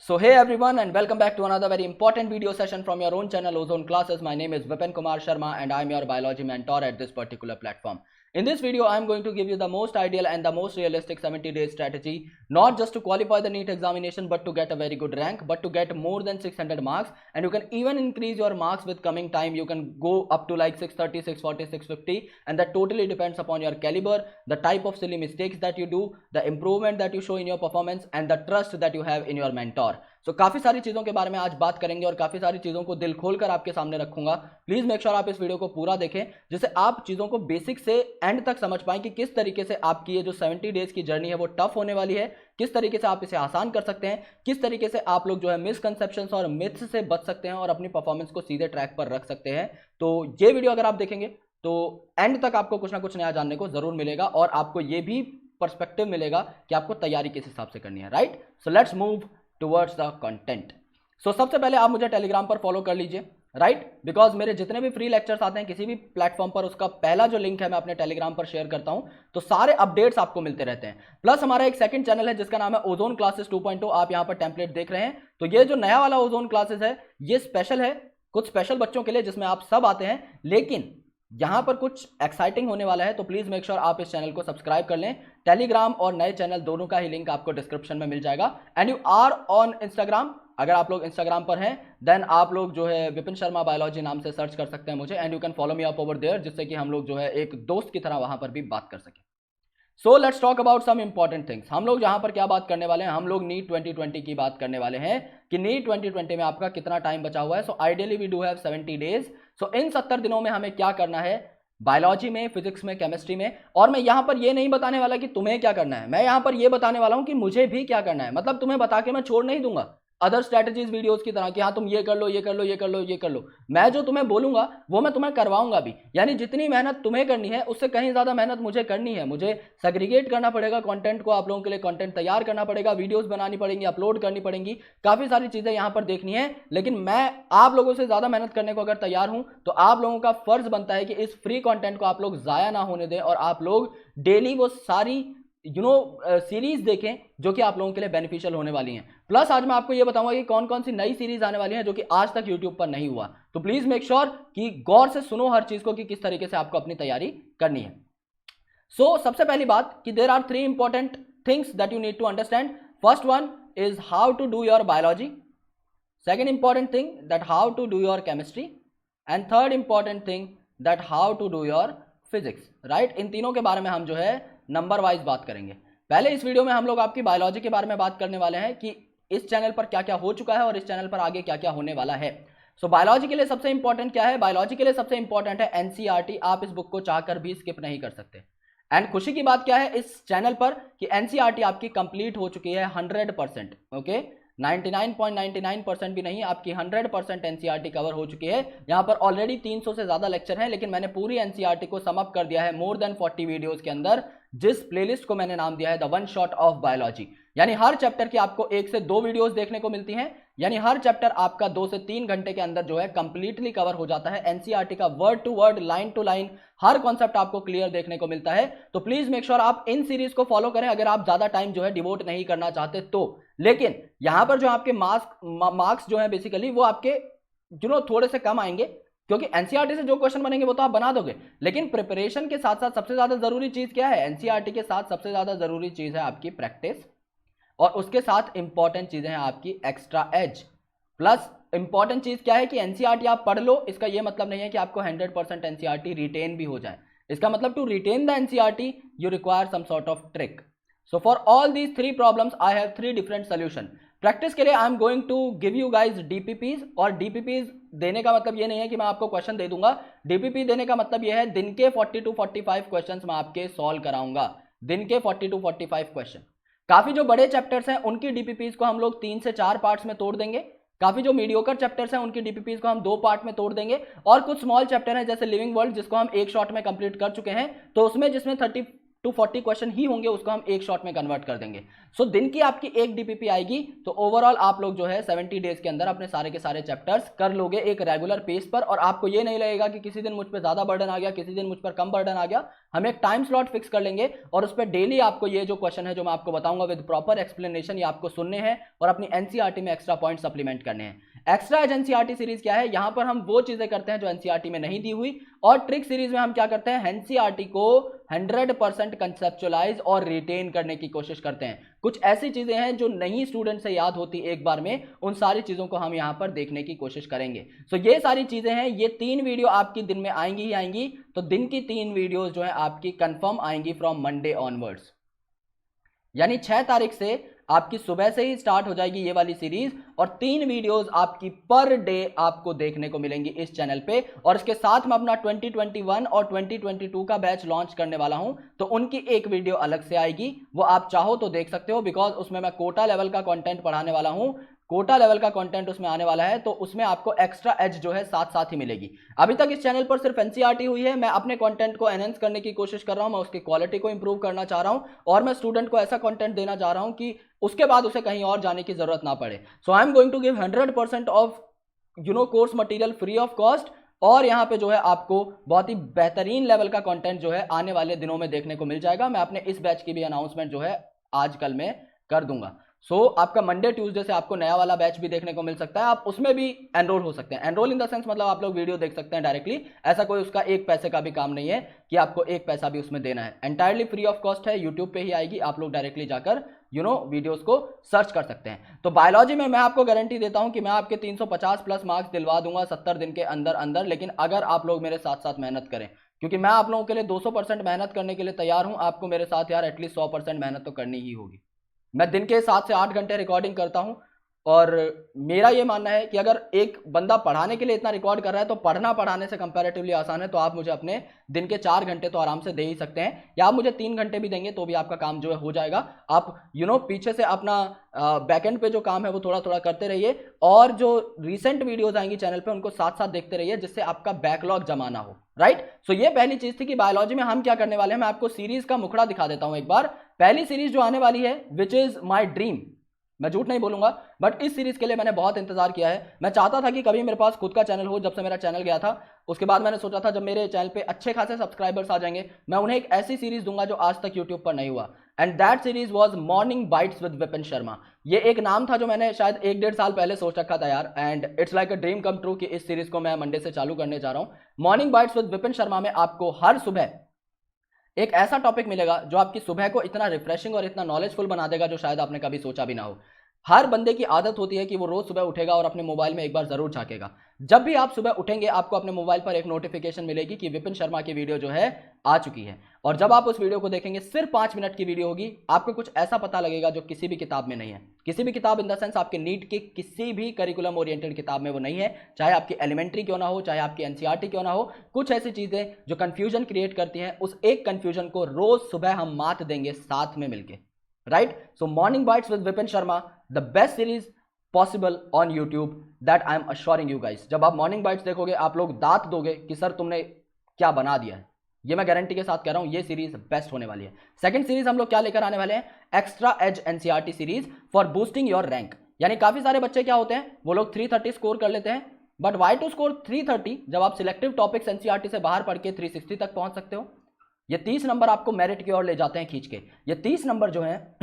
So hey everyone and welcome back to another very important video session from your own channel Ozone classes. My name is Vipin Sharma and I am your biology mentor at this particular platform. In this video, I am going to give you the most ideal and the most realistic 70-day strategy, not just to qualify the NEET examination, but to get a very good rank, but to get more than 600 marks. And you can even increase your marks with coming time. You can go up to like 630, 640, 650. And that totally depends upon your caliber, the type of silly mistakes that you do, the improvement that you show in your performance, and the trust that you have in your mentor. So काफी सारी चीजों के बारे में आज बात करेंगे और काफी सारी चीजों को दिल खोलकर आपके सामने रखूंगा. प्लीज मेक श्योर आप इस वीडियो को पूरा देखें जिससे आप चीजों को बेसिक से एंड तक समझ पाएं कि किस तरीके से आपकी ये जो 70 डेज की जर्नी है वो टफ होने वाली है, किस तरीके से आप इसे आसान कर सकते हैं, किस तरीके से आप लोग जो है मिसकंसेप्शंस और मिथ्स से बच सकते हैं और अपनी परफॉर्मेंस को सीधे ट्रैक पर रख सकते हैं. तो ये वीडियो अगर आप देखेंगे तो एंड तक आपको कुछ ना कुछ नया जानने को जरूर मिलेगा और आपको ये भी पर्सपेक्टिव मिलेगा कि आपको तैयारी किस हिसाब से करनी है. Right, so let's move towards the content. So सबसे पहले आप मुझे टेलीग्राम पर फॉलो कर लीजिए. राइट, बिकॉज मेरे जितने भी फ्री लेक्चर्स आते हैं किसी भी प्लेटफॉर्म पर, उसका पहला जो लिंक है मैं अपने टेलीग्राम पर शेयर करता हूं, तो सारे अपडेट्स आपको मिलते रहते हैं. प्लस हमारा एक सेकंड चैनल है जिसका नाम है ओजोन क्लासेस 2.0. आप यहां पर टेम्पलेट देख रहे हैं. तो ये जो नया वाला ओजोन क्लासेस है ये स्पेशल है कुछ स्पेशल बच्चों के लिए जिसमें आप सब आते हैं, लेकिन यहां पर कुछ एक्साइटिंग होने वाला है. तो प्लीज मेक श्योर आप इस चैनल को सब्सक्राइब कर लें. टेलीग्राम और नए चैनल दोनों का ही लिंक आपको डिस्क्रिप्शन में मिल जाएगा. And you are on Instagram, अगर आप लोग इंस्टाग्राम पर हैं देन आप लोग जो है विपिन शर्मा बायोलॉजी नाम से सर्च कर सकते हैं मुझे. And you can follow me up over there, जिससे कि हम लोग जो है एक दोस्त की तरह वहां पर भी बात कर सकें. So let's talk about some important things. हम लोग यहां पर क्या बात करने वाले हैं, हम लोग नीट 2020 की बात करने वाले हैं कि नीट 2020 में आपका कितना टाइम बचा हुआ है. So ideally we do have 70 days. So इन 70 दिनों में हमें क्या करना है बायोलॉजी में, फिजिक्स में, केमिस्ट्री में. और मैं यहां पर ये नहीं बताने वाला कि तुम्हें क्या करना है, मैं यहां पर ये बताने वाला हूं कि मुझे भी क्या करना है. मतलब तुम्हें बता के मैं छोड़ नहीं दूंगा अदर स्ट्रेटजीज वीडियोस की तरह कि हाँ तुम ये कर लो, ये कर लो, ये कर लो, ये कर लो. मैं जो तुम्हें बोलूंगा वो मैं तुम्हें करवाऊंगा भी. यानी जितनी मेहनत तुम्हें करनी है उससे कहीं ज्यादा मेहनत मुझे करनी है. मुझे सेग्रीगेट करना पड़ेगा कंटेंट को, आप लोगों के लिए कंटेंट तैयार करना पड़ेगा, वीडियोस बनानी पड़ेंगी, अपलोड करनी पड़ेंगी, काफी सारी चीजें यहां पर देखनी है. लेकिन मैं आप लोगों से ज्यादा मेहनत करने को अगर तैयार हूं तो आप लोगों का फर्ज बनता है कि इस फ्री कंटेंट को आप लोग जाया ना होने दें और आप लोग डेली वो सारी सीरीज देखें जो कि आप लोगों के लिए बेनिफिशियल होने वाली हैं. प्लस आज मैं आपको ये बताऊंगा कि कौन कौन सी नई सीरीज आने वाली हैं जो कि आज तक यूट्यूब पर नहीं हुआ. तो प्लीज मेक श्योर कि गौर से सुनो हर चीज को कि किस तरीके से आपको अपनी तैयारी करनी है. सो सबसे पहली बात कि there are 3 important things that you need to understand. First one is how to do your biology, second important thing that how to do your chemistry, and third important thing that how to do your physics. Right, इन तीनों के बारे में हम जो है number wise बात करेंगे. पहले इस वीडियो में हम लोग आपकी बायोलॉजी के बारे में बात करने वाले हैं कि इस चैनल पर क्या क्या हो चुका है और इस चैनल पर आगे क्या क्या होने वाला है. सो बायोलॉजी के लिए सबसे इंपॉर्टेंट क्या है, बायोलॉजी के लिए सबसे इंपॉर्टेंट है एनसीईआरटी. आप इस बुक को चाहकर भी स्किप नहीं कर सकते. एंड खुशी की बात क्या है इस चैनल पर कि एनसीईआरटी आपकी कंप्लीट हो चुकी है 100%. ओके, 99.99% भी नहीं, आपकी 100% एनसीईआरटी कवर हो चुकी है. यहां पर ऑलरेडी 300 से ज्यादा लेक्चर हैं, लेकिन मैंने पूरी एनसीईआरटी को सम अप कर दिया है मोर देन 40 वीडियोस के अंदर, जिस प्लेलिस्ट को मैंने नाम दिया है the one shot of biology. यानी हर चैप्टर की आपको 1 से 2 वीडियोस देखने को मिलती हैं. यानी हर चैप्टर आपका 2 से 3 घंटे के अंदर जो है कंप्लीटली कवर हो जाता है. एनसीईआरटी का word to word, line to line हर कॉन्सेप्ट आपको क्लियर देखने को मिलता है. तो प्लीज मेक श्योर आप इन सीरीज को फॉलो करें अगर आप ज्यादा टाइम जो है डिवोट नहीं करना चाहते तो. लेकिन यहां पर जो आपके मार्क्स जो है बेसिकली वो आपके थोड़े से कम आएंगे क्योंकि एनसीईआरटी से जो क्वेश्चन बनेंगे वो तो आप बना दोगे. लेकिन प्रिपरेशन के साथ साथ सबसे ज्यादा जरूरी चीज क्या है, एनसीईआरटी के साथ सबसे ज्यादा जरूरी चीज है आपकी प्रैक्टिस, और उसके साथ इंपॉर्टेंट चीजें हैं आपकी एक्स्ट्रा एज. प्लस इंपॉर्टेंट चीज क्या है कि एनसीईआरटी आप पढ़ लो, इसका यह मतलब नहीं है कि आपको 100% एनसीईआरटी रिटेन भी हो जाए. इसका मतलब to retain the NCERT you require some sort of trick. So for all these 3 problems I have 3 different solution. Practice के लिए I am going to give you guys DPPs. और डीपीपीज देने का मतलब ये नहीं है कि मैं आपको क्वेश्चन दे दूंगा. डीपीपी देने का मतलब ये है दिन के 40 to 45 क्वेश्चन मैं आपके सॉल्व कराऊंगा. दिन के 40 to 45 क्वेश्चन. काफी जो बड़े चैप्टर्स हैं उनकी डीपीपीज को हम लोग 3 से 4 पार्ट्स में तोड़ देंगे. काफी जो मीडियोकर चैप्टर्स हैं उनकी डीपीपीज को हम 2 पार्ट में तोड़ देंगे. और कुछ स्मॉल चैप्टर हैं जैसे लिविंग वर्ल्ड जिसको हम एक शॉट में कंप्लीट कर चुके हैं, तो उसमें जिसमें टू 40 क्वेश्चन ही होंगे, उसको हम एक शॉट में कन्वर्ट कर देंगे। सो दिन की आपकी एक डीपीपी आएगी, तो ओवरऑल आप लोग जो है 70 डेज के अंदर अपने सारे के सारे चैप्टर्स कर लोगे एक रेगुलर पेस पर, और आपको ये नहीं लगेगा कि किसी दिन मुझ पर ज्यादा बर्डन आ गया, किसी दिन मुझ पर कम बर्डन आ गया। हम एक टाइम स्लॉट फिक्स कर लेंगे और उस पर डेली आपको ये जो क्वेश्चन है जो मैं आपको बताऊंगा विद प्रॉपर एक्सप्लेनेशन, ये आपको सुनने हैं और अपनी एनसीईआरटी में एक्स्ट्रा पॉइंट सप्लीमेंट करने हैं। एक्स्ट्रा एज एनसीईआरटी सीरीज क्या है, यहां पर हम वो चीजें करते हैं जो एनसीईआरटी में नहीं दी हुई, और ट्रिक सीरीज में हम क्या करते हैं, एनसीईआरटी को 100% कंसेप्चुअलाइज और रिटेन करने की कोशिश करते हैं। कुछ ऐसी चीजें हैं जो नहीं स्टूडेंट से याद होती एक बार में, उन सारी चीजों को हम यहां पर देखने की कोशिश करेंगे। सो ये सारी चीजें हैं, ये 3 वीडियो आपकी दिन में आएंगी ही आएंगी, तो दिन की 3 वीडियोस जो है आपकी कंफर्म आएंगी फ्रॉम मंडे ऑनवर्ड्स, यानी 6 तारीख से आपकी सुबह से ही स्टार्ट हो जाएगी ये वाली सीरीज, और 3 वीडियोस आपकी पर डे आपको देखने को मिलेंगी इस चैनल पे। और इसके साथ मैं अपना 2021 और 2022 का बैच लॉन्च करने वाला हूं, तो उनकी एक वीडियो अलग से आएगी, वो आप चाहो तो देख सकते हो, बिकॉज उसमें मैं कोटा लेवल का कंटेंट पढ़ाने वाला हूं, कोटा लेवल का कंटेंट उसमें आने वाला है, तो उसमें आपको एक्स्ट्रा एज जो है साथ साथ ही मिलेगी। अभी तक इस चैनल पर सिर्फ एनसीईआरटी हुई है, मैं अपने कंटेंट को एनहेंस करने की कोशिश कर रहा हूं, मैं उसकी क्वालिटी को इंप्रूव करना चाह रहा हूं, और मैं स्टूडेंट को ऐसा कंटेंट देना चाह रहा हूं कि उसके बाद उसे कहीं और जाने की जरूरत ना पड़े। So I am going to give 100% of course material free of cost, और यहाँ पे जो है आपको बहुत ही बेहतरीन लेवल का कंटेंट जो है आने वाले दिनों में देखने को मिल जाएगा। मैं अपने इस बैच की भी अनाउंसमेंट जो है आजकल में कर दूंगा। सो आपका मंडे ट्यूसडे से आपको नया वाला बैच भी देखने को मिल सकता है, आप उसमें भी एनरोल हो सकते हैं। एनरोल इन द सेंस मतलब आप लोग वीडियो देख सकते हैं डायरेक्टली, ऐसा कोई उसका एक पैसे का भी काम नहीं है कि आपको एक पैसा भी उसमें देना है, एंटायरली फ्री ऑफ कॉस्ट है, यूट्यूब पे ही आएगी, आप लोग डायरेक्टली जाकर वीडियोस को सर्च कर सकते हैं। तो बायोलॉजी में मैं आपको गारंटी देता हूं कि मैं आपके 350 प्लस मार्क्स दिलवा दूंगा 70 दिन के अंदर अंदर, लेकिन अगर आप लोग मेरे साथ साथ मेहनत करें, क्योंकि मैं आप लोगों के लिए 200% मेहनत करने के लिए तैयार हूं, आपको मेरे साथ यार एटलीस्ट 100% मेहनत तो करनी ही होगी। मैं दिन के 7 से 8 घंटे रिकॉर्डिंग करता हूं, और मेरा ये मानना है कि अगर एक बंदा पढ़ाने के लिए इतना रिकॉर्ड कर रहा है तो पढ़ना पढ़ाने से कंपैरेटिवली आसान है, तो आप मुझे अपने दिन के 4 घंटे तो आराम से दे ही सकते हैं, या आप मुझे 3 घंटे भी देंगे तो भी आपका काम जो है हो जाएगा। आप पीछे से अपना बैकएंड पे जो काम है वो थोड़ा थोड़ा करते रहिए, और जो रिसेंट वीडियोज आएंगी चैनल पे उनको साथ साथ देखते रहिए, जिससे आपका बैकलॉग जमा ना हो, राइट। सो ये पहली चीज थी कि बायोलॉजी में हम क्या करने वाले हैं। मैं आपको सीरीज का मुखड़ा दिखा देता हूं एक बार। पहली सीरीज जो आने वाली है विच इज माई ड्रीम, मैं झूठ नहीं बोलूंगा, बट इस सीरीज के लिए मैंने बहुत इंतजार किया है। मैं चाहता था कि कभी मेरे पास खुद का चैनल हो। जब से मेरा चैनल गया था उसके बाद मैंने सोचा था जब मेरे चैनल पे अच्छे खासे सब्सक्राइबर्स आ जाएंगे, मैं उन्हें एक ऐसी सीरीज दूंगा जो आज तक यूट्यूब पर नहीं हुआ, and that series was morning bites with Vipin Sharma. ये एक नाम था जो मैंने शायद 1-1.5 साल पहले सोच रखा था यार, and it's like a dream come true कि इस सीरीज को मैं मंडे से चालू करने जा रहा हूं। Morning bites with Vipin Sharma में आपको हर सुबह एक ऐसा टॉपिक मिलेगा जो आपकी सुबह को इतना रिफ्रेशिंग और इतना नॉलेजफुल बना देगा जो शायद आपने कभी सोचा भी ना हो। हर बंदे की आदत होती है कि वो रोज सुबह उठेगा और अपने मोबाइल में एक बार जरूर झांकेगा। जब भी आप सुबह उठेंगे आपको अपने मोबाइल पर एक नोटिफिकेशन मिलेगी कि विपिन शर्मा की वीडियो जो है आ चुकी है, और जब आप उस वीडियो को देखेंगे, सिर्फ 5 मिनट की वीडियो होगी, आपको कुछ ऐसा पता लगेगा जो किसी भी किताब में नहीं है। किसी भी किताब इन द सेंस आपके नीट की किसी भी करिकुलम ओरिएंटेड किताब में वो नहीं है, चाहे आपकी एलिमेंट्री क्यों ना हो, चाहे आपकी एनसीईआरटी क्यों ना हो। कुछ ऐसी चीजें जो कंफ्यूजन क्रिएट करती हैं, उस एक कंफ्यूजन को रोज सुबह हम मात देंगे साथ में मिलकर, right. So morning bites with Vipin Sharma, the best series possible on YouTube, that I am assuring you guys. जब आप मॉर्निंग बाइट्स देखोगे आप लोग दांत दोगे कि सर तुमने क्या बना दिया है। ये मैं गारंटी के साथ कह रहा हूं, ये सीरीज बेस्ट होने वाली है। सेकंड सीरीज हम लोग क्या लेकर आने वाले हैं, extra edge NCERT series for boosting your rank. यानी काफी सारे बच्चे क्या होते हैं, वो लोग 330 स्कोर कर लेते हैं, बट वाई टू स्कोर 330 जब आप सिलेक्टिव टॉपिक्स एनसीईआरटी से बाहर पढ़ के 360 तक पहुंच सकते हो। ये 30 नंबर आपको मेरिट की ओर ले जाते हैं खींच के। ये 30 नंबर जो हैं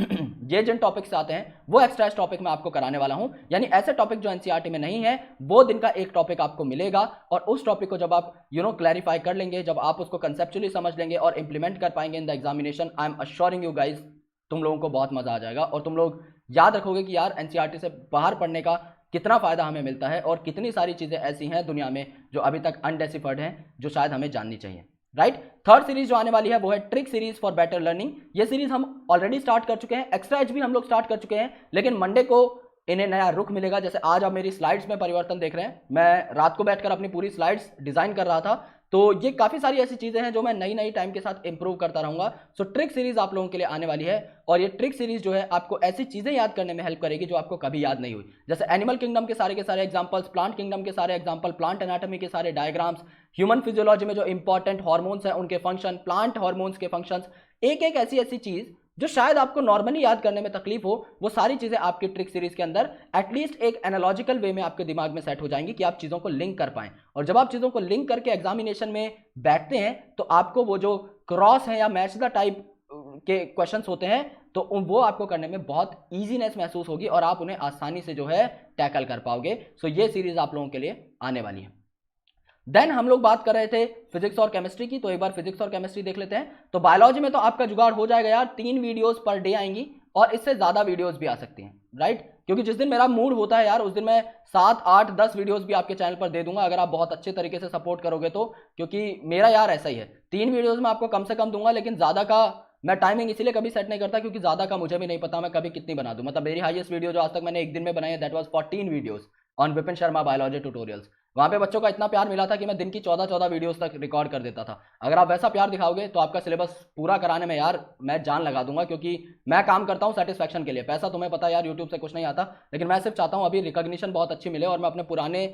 ये जिन टॉपिक से आते हैं वो एक्स्ट्रा टॉपिक मैं आपको कराने वाला हूं, यानी ऐसे टॉपिक जो एनसीईआरटी में नहीं है वो दिन का एक टॉपिक आपको मिलेगा, और उस टॉपिक को जब आप क्लैरिफाई कर लेंगे, जब आप उसको कंसेप्चुअली समझ लेंगे और इंप्लीमेंट कर पाएंगे in the examination, I am assuring you guys, तुम लोगों को बहुत मजा आ जाएगा, और तुम लोग याद रखोगे कि यार एनसीईआरटी से बाहर पढ़ने का कितना फायदा हमें मिलता है, और कितनी सारी चीजें ऐसी हैं दुनिया में जो अभी तक अनडेसिफर्ड हैं, जो शायद हमें जाननी चाहिए, राइट। थर्ड सीरीज जो आने वाली है वो है trick series for better learning. ये सीरीज हम ऑलरेडी स्टार्ट कर चुके हैं, एक्स्ट्रा एज भी हम लोग स्टार्ट कर चुके हैं, लेकिन मंडे को इन्हें नया रुख मिलेगा। जैसे आज आप मेरी स्लाइड्स में परिवर्तन देख रहे हैं, मैं रात को बैठकर अपनी पूरी स्लाइड्स डिजाइन कर रहा था, तो ये काफी सारी ऐसी चीजें हैं जो मैं नई नई टाइम के साथ इंप्रूव करता रहूंगा। सो ट्रिक सीरीज आप लोगों के लिए आने वाली है, और ये ट्रिक सीरीज जो है आपको ऐसी चीजें याद करने में हेल्प करेगी जो आपको कभी याद नहीं हुई, जैसे एनिमल किंगडम के सारे एग्जांपल्स, प्लांट किंगडम के सारे एग्जांपल, प्लांट एनाटॉमी के सारे डायग्राम्स, ह्यूमन फिजियोलॉजी में जो इंपॉर्टेंट हार्मोन्स हैं उनके फंक्शन, प्लांट हार्मोन्स के फंक्शंस, एक एक ऐसी ऐसी चीज जो शायद आपको नॉर्मली याद करने में तकलीफ हो, वो सारी चीजें आपकी ट्रिक सीरीज के अंदर एटलीस्ट एक एनालॉजिकल वे में आपके दिमाग में सेट हो जाएंगी कि आप चीजों को लिंक कर पाएं। और जब आप चीजों को लिंक करके एग्जामिनेशन में बैठते हैं तो आपको वो जो क्रॉस है या मैच द टाइप के क्वेश्चंस होते हैं तो वो आपको करने में बहुत ईजीनेस महसूस होगी और आप उन्हें आसानी से जो है टैकल कर पाओगे। सो ये सीरीज आप लोगों के लिए आने वाली है। देन हम लोग बात कर रहे थे फिजिक्स और केमिस्ट्री की, तो एक बार फिजिक्स और केमिस्ट्री देख लेते हैं। तो बायोलॉजी में तो आपका जुगाड़ हो जाएगा यार, 3 वीडियोस पर डे आएंगी और इससे ज्यादा वीडियोस भी आ सकती हैं, राइट? क्योंकि जिस दिन मेरा मूड होता है यार उस दिन मैं 7, 8, 10 वीडियोस भी आपके चैनल पर दे दूंगा अगर आप बहुत अच्छे तरीके से सपोर्ट करोगे तो। क्योंकि मेरा यार ऐसा ही है, 3 वीडियोस में आपको कम से कम दूंगा, लेकिन ज्यादा का मैं टाइमिंग इसीलिए कभी सेट नहीं करता क्योंकि ज्यादा का मुझे भी नहीं पता मैं कभी कितनी बना दूं। मतलब मेरी हाईएस्ट वीडियो जो आज तक मैंने एक दिन में बनाई है that was 14 videos on Vipin Sharma biology tutorials. वहां पे बच्चों का इतना प्यार मिला था कि मैं दिन की 14 वीडियोस तक रिकॉर्ड कर देता था। अगर आप वैसा प्यार दिखाओगे तो आपका सिलेबस पूरा कराने में यार मैं जान लगा दूंगा, क्योंकि मैं काम करता हूं सेटिस्फैक्शन के लिए। पैसा तुम्हें पता है यार यूट्यूब से कुछ नहीं आता, लेकिन मैं सिर्फ चाहता हूं अभी रिकॉग्निशन बहुत अच्छी मिले और मैं अपने पुराने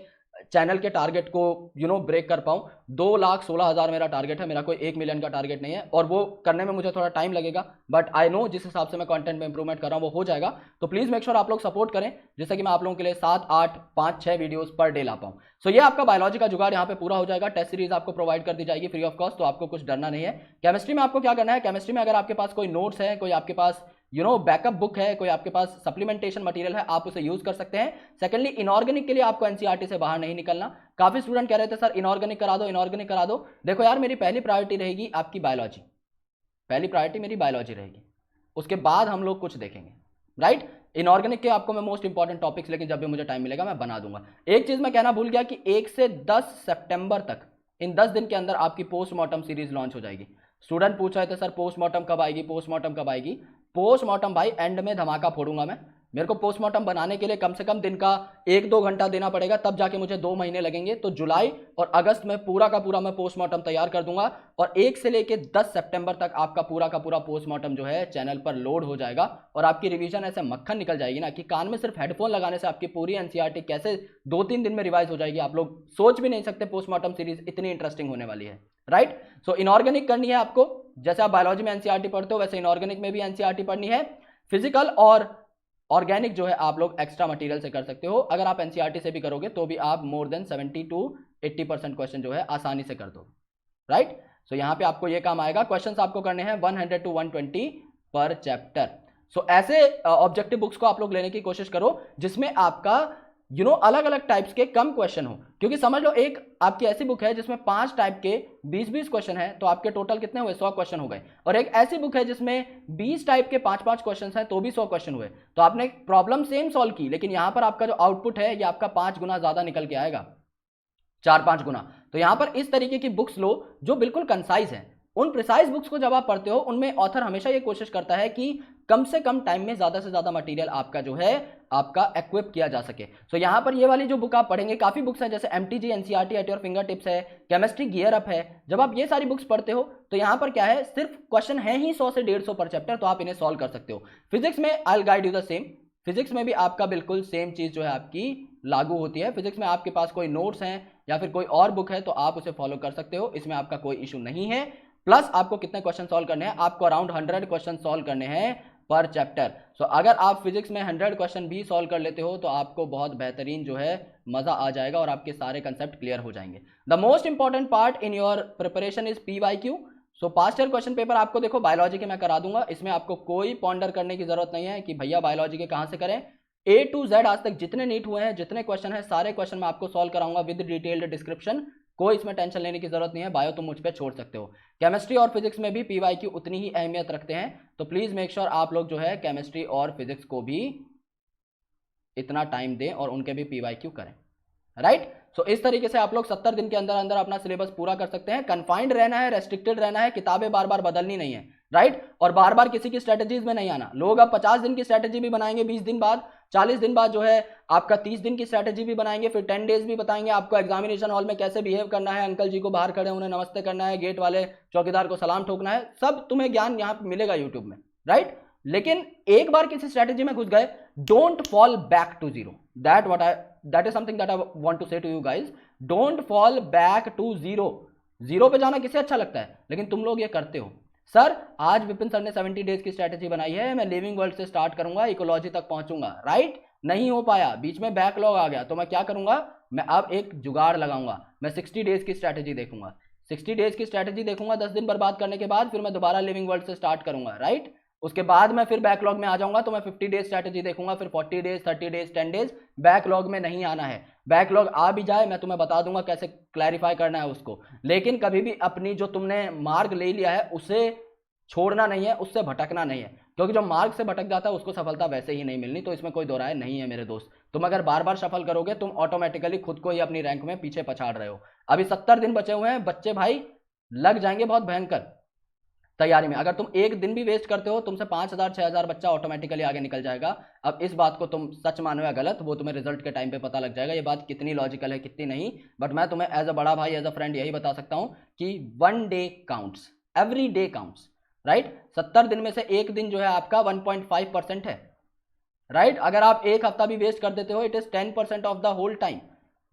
चैनल के टारगेट को ब्रेक कर पाऊं। 2,16,000 मेरा टारगेट है, मेरा कोई 1 मिलियन का टारगेट नहीं है और वो करने में मुझे थोड़ा टाइम लगेगा, बट आई नो जिस हिसाब से मैं कंटेंट में इंप्रूवमेंट कर रहा हूं वो हो जाएगा। तो प्लीज मेक श्योर आप लोग सपोर्ट करें जिससे कि मैं आप लोगों के लिए 7, 8, 5, 6 वीडियोस पर डे ला पाऊं। सो ये आपका बायोलॉजी का जुगाड़ यहाँ पे पूरा हो जाएगा। टेस्ट सीरीज आपको प्रोवाइड कर दी जाएगी फ्री ऑफ कॉस्ट, तो आपको कुछ डरना नहीं है। केमिस्ट्री में आपको क्या करना है, केमिस्ट्री में अगर आपके पास कोई नोट्स है, कोई आपके पास बैकअप बुक है, कोई आपके पास सप्लीमेंटेशन मटेरियल है, आप उसे यूज कर सकते हैं। सेकेंडली इनऑर्गेनिक के लिए आपको एनसीईआरटी से बाहर नहीं निकलना। काफी स्टूडेंट कह रहे थे सर इनऑर्गेनिक करा दो, इनऑर्गेनिक करा दो। देखो यार मेरी पहली प्रायोरिटी रहेगी आपकी बायोलॉजी, पहली प्रायोरिटी मेरी बायोलॉजी रहेगी, उसके बाद हम लोग कुछ देखेंगे, राइट? इनऑर्गेनिक के आपको मैं मोस्ट इंपॉर्टेंट टॉपिक्स लेकिन जब भी मुझे टाइम मिलेगा मैं बना दूंगा। एक चीज मैं कहना भूल गया कि 1 से 10 सितंबर तक, इन 10 दिन के अंदर आपकी पोस्टमार्टम सीरीज लॉन्च हो जाएगी। स्टूडेंट पूछ रहे थे सर पोस्टमार्टम कब आएगी, पोस्टमार्टम कब आएगी? पोस्टमार्टम भाई एंड में धमाका फोड़ूंगा मैं। मेरे को पोस्टमार्टम बनाने के लिए कम से कम दिन का 1-2 घंटा देना पड़ेगा, तब जाके मुझे 2 महीने लगेंगे। तो जुलाई और अगस्त में पूरा का पूरा मैं पोस्टमार्टम तैयार कर दूंगा और 1 से लेके 10 सितंबर तक आपका पूरा का पूरा पोस्टमार्टम जो है चैनल पर लोड हो जाएगा और आपकी रिवीजन ऐसे मक्खन निकल जाएगी ना कि कान में सिर्फ हेडफोन लगाने से आपकी पूरी एनसीईआरटी कैसे 2-3 दिन में रिवाइज हो जाएगी, आप लोग सोच भी नहीं सकते। पोस्टमार्टम सीरीज इतनी इंटरेस्टिंग होने वाली है, राइट? सो इनऑर्गेनिक करनी है आपको, जैसे आप बायोलॉजी में एनसीईआरटी पढ़ते हो वैसे इनऑर्गेनिक में भी एनसीईआरटी पढ़नी है। फिजिकल और ऑर्गेनिक जो है आप लोग एक्स्ट्रा मटेरियल से कर सकते हो। अगर आप एनसीईआरटी से भी करोगे तो भी आप मोर देन 70 to 80% क्वेश्चन जो है आसानी से कर दो, राइट? सो यहाँ पे आपको ये काम आएगा। क्वेश्चंस आपको करने हैं 100 to 120 पर चैप्टर। सो ऐसे ऑब्जेक्टिव बुक्स को आप लोग लेने की कोशिश करो जिसमें आपका अलग अलग टाइप्स के कम क्वेश्चन हो, क्योंकि समझ लो एक आपकी ऐसी बुक है जिसमें 5 टाइप के 20-20 क्वेश्चन है तो आपके टोटल कितने हुए, 100 क्वेश्चन हो गए। और एक ऐसी बुक है जिसमें 20 टाइप के 5-5 क्वेश्चन है तो भी 100 क्वेश्चन हुए। तो आपने प्रॉब्लम सेम सॉल्व की, लेकिन यहां पर आपका जो आउटपुट है ये आपका 5 गुना ज्यादा निकल के आएगा, 4-5 गुना। तो यहां पर इस तरीके की बुक्स लो जो बिल्कुल कंसाइज है। उन प्रिसाइज बुक्स को जब आप पढ़ते हो उनमें ऑथर हमेशा ये कोशिश करता है कि कम से कम टाइम में ज्यादा से ज्यादा मटेरियल आपका जो है आपका एक्विप किया जा सके। सो यहां पर ये वाली जो बुक आप पढ़ेंगे, काफी बुक्स है जैसे MTG NCERT at your finger tips है, केमिस्ट्री गियर अप है। जब आप ये सारी बुक्स पढ़ते हो तो यहां पर क्या है, सिर्फ क्वेश्चन है ही 100 से 150 पर चैप्टर, तो आप इन्हें सॉल्व कर सकते हो। फिजिक्स में I will guide you the same, physics में भी आपका बिल्कुल सेम चीज जो है आपकी लागू होती है। फिजिक्स में आपके पास कोई नोट्स हैं या फिर कोई और बुक है तो आप उसे फॉलो कर सकते हो, इसमें आपका कोई इशू नहीं है। प्लस आपको कितने क्वेश्चन सॉल्व करने हैं, आपको अराउंड 100 क्वेश्चन सॉल्व करने हैं पर चैप्टर। सो अगर आप फिजिक्स में 100 क्वेश्चन भी सॉल्व कर लेते हो तो आपको बहुत बेहतरीन जो है मजा आ जाएगा और आपके सारे कंसेप्ट क्लियर हो जाएंगे। The most important part in your preparation is PYQ। So past year question paper आपको देखो बायोलॉजी के मैं करा दूंगा, इसमें आपको कोई पॉन्डर करने की जरूरत नहीं है कि भैया बायोलॉजी के कहां से करें। A to Z आज तक जितने नीट हुए हैं, जितने क्वेश्चन है, सारे क्वेश्चन मैं आपको सॉल्व कराऊंगा विद डिटेल्ड डिस्क्रिप्शन। कोई इसमें टेंशन लेने की जरूरत नहीं है। बायो तुम मुझ पे छोड़ सकते हो। केमिस्ट्री और फिजिक्स में भी PYQ उतनी ही अहमियत रखते हैं, तो प्लीज मेक श्योर आप लोग जो है केमिस्ट्री और फिजिक्स को भी इतना टाइम दें और उनके भी PYQ करें, राइट? सो इस तरीके से आप लोग 70 दिन के अंदर अंदर अपना सिलेबस पूरा कर सकते हैं। कन्फाइंड रहना है, रेस्ट्रिक्टेड रहना है, किताबें बार बार बदलनी नहीं है, राइट? और बार बार किसी की स्ट्रेटेजीज में नहीं आना। लोग अब 50 दिन की स्ट्रेटेजी भी बनाएंगे, 20 दिन बाद, 40 दिन बाद जो है आपका 30 दिन की स्ट्रेटेजी भी बनाएंगे, फिर 10 डेज भी बताएंगे आपको एग्जामिनेशन हॉल में कैसे बिहेव करना है, अंकल जी को बाहर खड़े उन्हें नमस्ते करना है, गेट वाले चौकीदार को सलाम ठोकना है। सब तुम्हें ज्ञान यहाँ पे मिलेगा यूट्यूब में, राइट? लेकिन एक बार किसी स्ट्रेटेजी में घुस गए, don't fall back to zero. That is something that I want to say to you guys, don't fall back to zero. Zero पे जाना किसे अच्छा लगता है, लेकिन तुम लोग ये करते हो। सर आज विपिन सर ने 70 डेज की स्ट्रेटेजी बनाई है, मैं लिविंग वर्ल्ड से स्टार्ट करूंगा, इकोलॉजी तक पहुंचूंगा, राइट? नहीं हो पाया, बीच में बैकलॉग आ गया, तो मैं क्या करूंगा, मैं अब एक जुगाड़ लगाऊंगा, मैं 60 डेज की स्ट्रेटेजी देखूंगा, 60 डेज की स्ट्रेटेजी देखूंगा, 10 दिन बर्बाद करने के बाद फिर मैं दोबारा लिविंग वर्ल्ड से स्टार्ट करूंगा, राइट? उसके बाद मैं फिर बैकलॉग में आ जाऊंगा, तो मैं 50 डेज स्ट्रेटेजी देखूंगा, फिर 40 डेज, 30 डेज, 10 डेज। बैकलॉग में नहीं आना है, बैकलॉग आ भी जाए मैं तुम्हें बता दूंगा कैसे क्लैरिफाई करना है उसको, लेकिन कभी भी अपनी जो तुमने मार्ग ले लिया है उसे छोड़ना नहीं है, उससे भटकना नहीं है, क्योंकि जो मार्ग से भटक जाता है उसको सफलता वैसे ही नहीं मिलनी, तो इसमें कोई दो राय नहीं है मेरे दोस्त। तुम अगर बार बार सफल करोगे तुम ऑटोमेटिकली खुद को ही अपनी रैंक में पीछे पछाड़ रहे हो। अभी 70 दिन बचे हुए हैं, बच्चे भाई लग जाएंगे बहुत भयंकर तैयारी में। अगर तुम एक दिन भी वेस्ट करते हो तुमसे 5000 6000 बच्चा ऑटोमेटिकली आगे निकल जाएगा। अब इस बात को तुम सच मानो या गलत वो तुम्हें रिजल्ट के टाइम पे पता लग जाएगा, ये बात कितनी लॉजिकल है कितनी नहीं, बट मैं तुम्हें एज अ बड़ा भाई एज अ फ्रेंड यही बता सकता हूं कि 1 day counts, every day counts, right? 70 दिन में से एक दिन जो है आपका 1.5% है, राइट? अगर आप एक हफ्ता भी वेस्ट कर देते हो it is 10% of the whole time,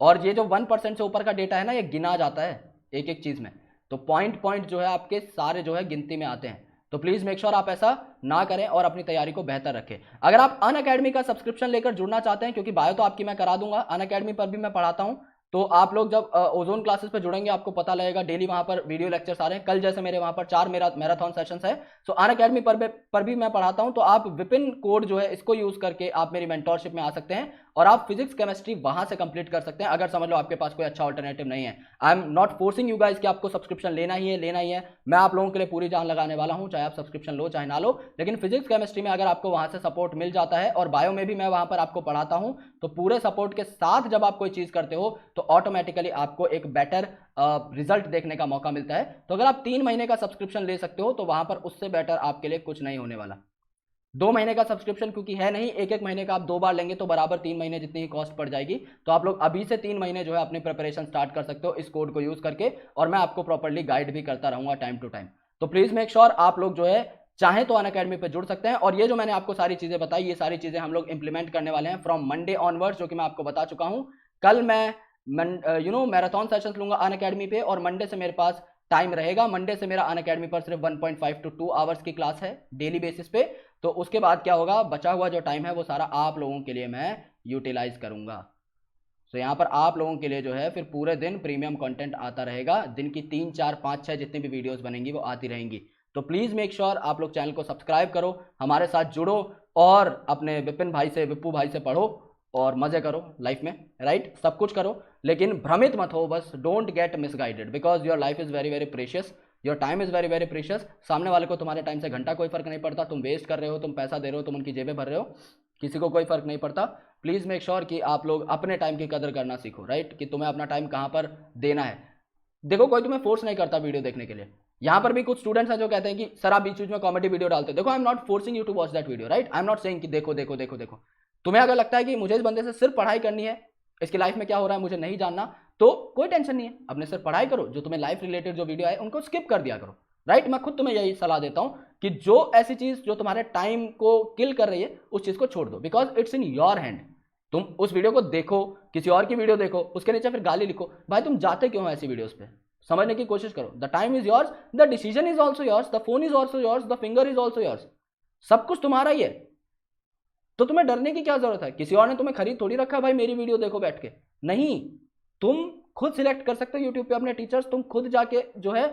और ये जो 1% से ऊपर का डेटा है ना ये गिना जाता है एक एक चीज में, तो पॉइंट जो है आपके सारे जो है गिनती में आते हैं। तो प्लीज मेक श्योर आप ऐसा ना करें और अपनी तैयारी को बेहतर रखें। अगर आप अनअकैडमी का सब्सक्रिप्शन लेकर जुड़ना चाहते हैं, क्योंकि बायो तो आपकी मैं करा दूंगा, अनअकैडमी पर भी मैं पढ़ाता हूं, तो आप लोग जब ओजोन क्लासेस पे जुड़ेंगे आपको पता लगेगा, डेली वहां पर वीडियो लेक्चर्स आ रहे हैं। कल जैसे मेरे वहां पर 4 मैराथन सेशंस है, सो अनअकैडमी पर भी मैं पढ़ाता हूं, तो आप विपिन कोड जो है इसको यूज करके आप मेरी मेंटोरशिप में आ सकते हैं और आप फिजिक्स केमिस्ट्री वहां से कंप्लीट कर सकते हैं, अगर समझ लो आपके पास कोई अच्छा ऑल्टरनेटिव नहीं है। आई am not forcing you guys कि आपको सब्सक्रिप्शन लेना ही है, मैं आप लोगों के लिए पूरी जान लगाने वाला हूं, चाहे आप सब्सक्रिप्शन लो चाहे ना लो, लेकिन फिजिक्स केमिस्ट्री में अगर आपको वहां से सपोर्ट मिल जाता है और बायो में भी मैं वहां पर आपको पढ़ाता हूं, तो पूरे सपोर्ट के साथ जब आप कोई चीज करते हो तो ऑटोमेटिकली आपको एक बेटर रिजल्ट देखने का मौका मिलता है। तो अगर आप 3 महीने का सब्सक्रिप्शन ले सकते हो तो वहां पर उससे बेटर आपके लिए कुछ नहीं होने वाला। 2 महीने का सब्सक्रिप्शन क्योंकि है नहीं, एक महीने का आप 2 बार लेंगे तो बराबर 3 महीने जितनी ही कॉस्ट पड़ जाएगी। तो आप लोग अभी से 3 महीने जो है अपनी प्रिपरेशन स्टार्ट कर सकते हो इस कोड को यूज करके, और मैं आपको प्रॉपर्ली गाइड भी करता रहूंगा टाइम टू टाइम। तो प्लीज मेक श्योर आप लोग जो है चाहे तो अनअकैडमी पे जुड़ सकते हैं, और ये जो मैंने आपको सारी चीजें बताई ये सारी चीजें हम लोग इंप्लीमेंट करने वाले हैं फ्रॉम मंडे ऑनवर्ड्स, जो कि मैं आपको बता चुका हूं। कल मैं मैराथन सेशंस लूंगा अनअकैडमी पे, और मंडे से मेरे पास टाइम रहेगा। मंडे से मेरा अनअकैडमी पर सिर्फ 1.5 to 2 आवर्स की क्लास है डेली बेसिस पे। तो उसके बाद क्या होगा, बचा हुआ जो टाइम है वो सारा आप लोगों के लिए मैं यूटिलाइज करूंगा। तो यहाँ पर आप लोगों के लिए जो है फिर पूरे दिन प्रीमियम कंटेंट आता रहेगा, दिन की 3 4 5 6 जितनी भी वीडियोस बनेंगी वो आती रहेंगी। तो प्लीज मेक श्योर आप लोग चैनल को सब्सक्राइब करो, हमारे साथ जुड़ो और अपने विपिन भाई से विप्पू भाई से पढ़ो और मजे करो लाइफ में, राइट? सब कुछ करो लेकिन भ्रमित मत हो, बस don't get misguided, because your life is very very precious, your time is very very precious. सामने वाले को तुम्हारे टाइम से घंटा कोई फर्क नहीं पड़ता, तुम वेस्ट कर रहे हो, तुम पैसा दे रहे हो, तुम उनकी जेबें भर रहे हो, किसी को कोई फर्क नहीं पड़ता। प्लीज मेक श्योर कि आप लोग अपने टाइम की कदर करना सीखो, राइट? कि तुम्हें अपना टाइम कहाँ पर देना है। देखो कोई तुम्हें फोर्स नहीं करता वीडियो देखने के लिए। यहाँ पर भी कुछ स्टूडेंट्स हैं जो कहते हैं कि सर आप बीच बीच में कॉमेडी वीडियो डालते हो। देखो I am not forcing you to watch that video, right? I am not saying कि देखो देखो देखो देखो। तुम्हें अगर लगता है कि मुझे इस बंदे से सिर्फ पढ़ाई करनी है, इसकी लाइफ में क्या हो रहा है मुझे नहीं जानना, तो कोई टेंशन नहीं है, अपने सिर्फ पढ़ाई करो। जो तुम्हें लाइफ रिलेटेड जो वीडियो आए उनको स्किप कर दिया करो, राइट? मैं खुद तुम्हें यही सलाह देता हूं कि जो ऐसी चीज जो तुम्हारे टाइम को किल कर रही है उस चीज को छोड़ दो, because it's in your hand. तुम उस वीडियो को देखो, किसी और की वीडियो देखो, उसके नीचे फिर गाली लिखो, भाई तुम जाते क्यों हो ऐसी वीडियोस पे? समझने की कोशिश करो। The time is yours, the decision is also yours, the phone is also yours, the finger is also yours, सब कुछ तुम्हारा ही है। तो तुम्हें डरने की क्या जरूरत है? किसी और ने तुम्हें खरीद थोड़ी रखा भाई मेरी वीडियो देखो बैठ के, नहीं। तुम खुद सिलेक्ट कर सकते हो यूट्यूब पे अपने टीचर्स, तुम खुद जाके जो है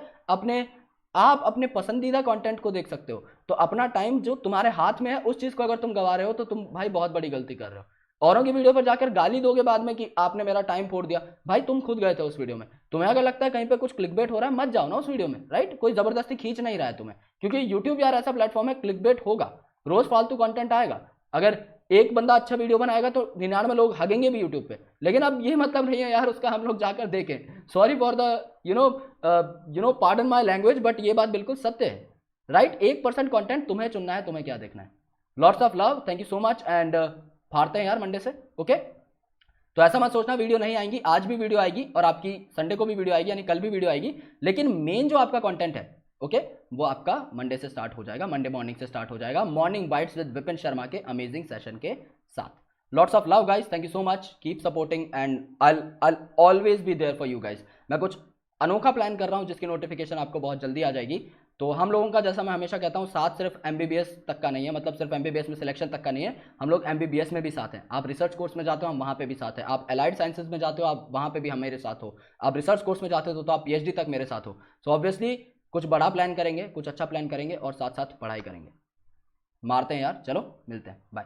आप अपने पसंदीदा कंटेंट को देख सकते हो। तो अपना टाइम जो तुम्हारे हाथ में है उस चीज को अगर तुम गवा रहे हो तो तुम भाई बहुत बड़ी गलती कर रहे हो। औरों की वीडियो पर जाकर गाली दोगे बाद में कि आपने मेरा टाइम फोड़ दिया, भाई तुम खुद गए थे उस वीडियो में। तुम्हें अगर लगता है कहीं पे कुछ क्लिकबेट हो रहा है मत जाओ ना उस वीडियो में, राइट? कोई जबरदस्ती खींच नहीं रहा है तुम्हें, क्योंकि यूट्यूब यार ऐसा प्लेटफॉर्म है, क्लिकबेट होगा, रोज फालतू कंटेंट आएगा। अगर एक बंदा अच्छा वीडियो बनाएगा तो 99 लोग हगेंगे भी यूट्यूब पे, लेकिन अब ये मतलब नहीं है यार उसका हम लोग जाकर देखें। Sorry for the pardon my language, but ये बात बिल्कुल सत्य है, राइट? 1% कंटेंट तुम्हें चुनना है, तुम्हें क्या देखना है। Lots of love, thank you so much, and फाड़ते हैं यार मंडे से, ओके? तो ऐसा मत सोचना वीडियो नहीं आएंगी, आज भी वीडियो आएगी और आपकी संडे को भी वीडियो आएगी, यानी कल भी वीडियो आएगी, लेकिन मेन जो आपका कंटेंट है ओके वो आपका मंडे से स्टार्ट हो जाएगा, मंडे मॉर्निंग से स्टार्ट हो जाएगा, morning bites with Vipin Sharma के अमेजिंग सेशन के साथ। Lots of love guys, thank you so much, keep supporting and I always be there for you guys. मैं कुछ अनोखा प्लान कर रहा हूं जिसकी नोटिफिकेशन आपको बहुत जल्दी आ जाएगी, तो हम लोगों का, जैसा मैं हमेशा कहता हूँ, साथ सिर्फ MBBS तक का नहीं है, मतलब सिर्फ MBBS में सिलेक्शन तक का नहीं है, हम लोग MBBS में भी साथ हैं। आप रिसर्च कोर्स में जाते हो, हम वहाँ पे भी साथ हैं। आप अलाइड साइंसेज में जाते हो, आप वहाँ पे भी हम मेरे साथ हो। आप रिसर्च कोर्स में जाते हो तो आप PhD तक मेरे साथ हो। सो ऑब्वियसली कुछ बड़ा प्लान करेंगे, कुछ अच्छा प्लान करेंगे और साथ साथ पढ़ाई करेंगे। मारते हैं यार, चलो मिलते हैं, बाय।